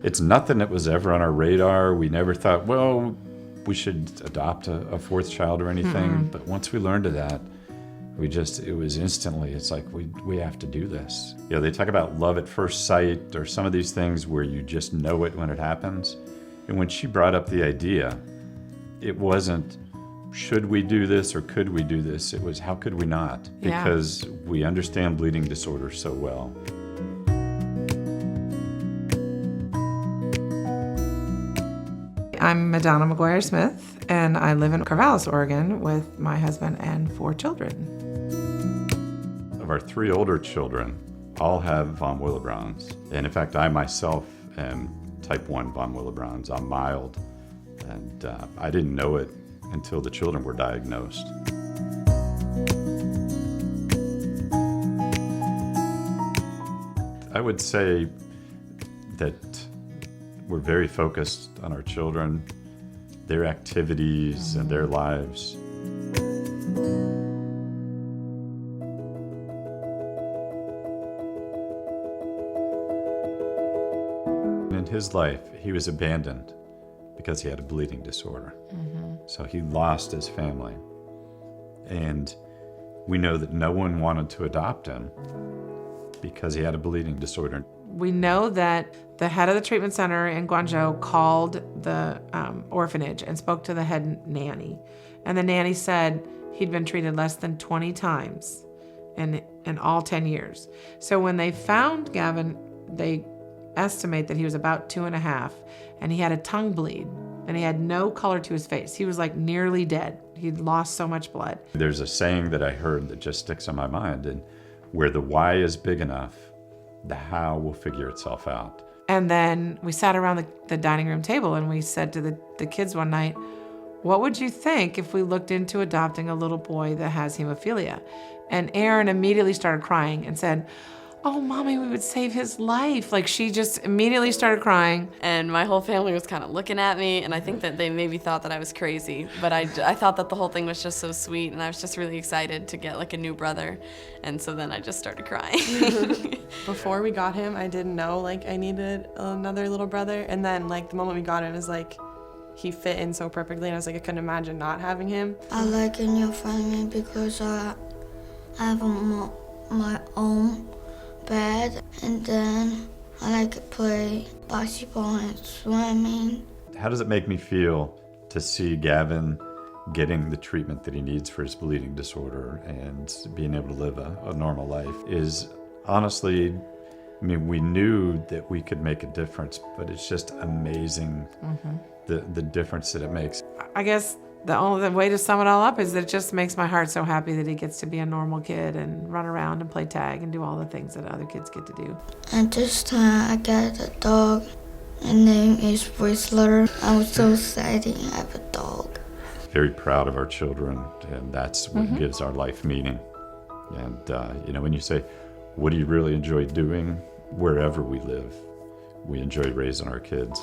It's nothing that was ever on our radar. We never thought, well, we should adopt a fourth child or anything. But once we learned of that, it was instantly, it's like, we have to do this. You know, they talk about love at first sight or some of these things where you just know it when it happens. And when she brought up the idea, it wasn't, should we do this or could we do this? It was, how could we not? Because we understand bleeding disorder so well. I'm Madonna McGuire-Smith, and I live in Corvallis, Oregon, with my husband and 4 children. Of our 3 older children, all have von Willebrand's. And in fact, I myself am type 1 von Willebrand's. I'm mild, and I didn't know it until the children were diagnosed. I would say that we're very focused on our children, their activities and their lives. In his life, he was abandoned because he had a bleeding disorder. So he lost his family. And we know that no one wanted to adopt him because he had a bleeding disorder. We know that the head of the treatment center in Guangzhou called the orphanage and spoke to the head nanny. And the nanny said he'd been treated less than 20 times in all 10 years. So when they found Gavin, they estimate that he was about 2.5, and he had a tongue bleed, and he had no color to his face. He was like nearly dead. He'd lost so much blood. There's a saying that I heard that just sticks in my mind, and where the why is big enough, the how will figure itself out. And then we sat around the dining room table and we said to the kids one night, what would you think if we looked into adopting a little boy that has hemophilia? And Erin immediately started crying and said, oh, Mommy, we would save his life. Like, she just immediately started crying. And my whole family was kind of looking at me, and I think that they maybe thought that I was crazy. But I thought that the whole thing was just so sweet, and I was just really excited to get, like, a new brother. And so then I just started crying. Before we got him, I didn't know, like, I needed another little brother. And then, like, the moment we got him, it was like, he fit in so perfectly, and I was like, I couldn't imagine not having him. I like a new family because I have my own bed, and then I like to play basketball and swimming. How does it make me feel to see Gavin getting the treatment that he needs for his bleeding disorder and being able to live a normal life? Is honestly, I mean, we knew that we could make a difference, but it's just amazing the difference that it makes. I guess the way to sum it all up is that it just makes my heart so happy that he gets to be a normal kid and run around and play tag and do all the things that other kids get to do. And this time I got a dog. His name is Whistler. I was so excited to have a dog. Very proud of our children, and that's what gives our life meaning. And you know, when you say, what do you really enjoy doing? Wherever we live, we enjoy raising our kids.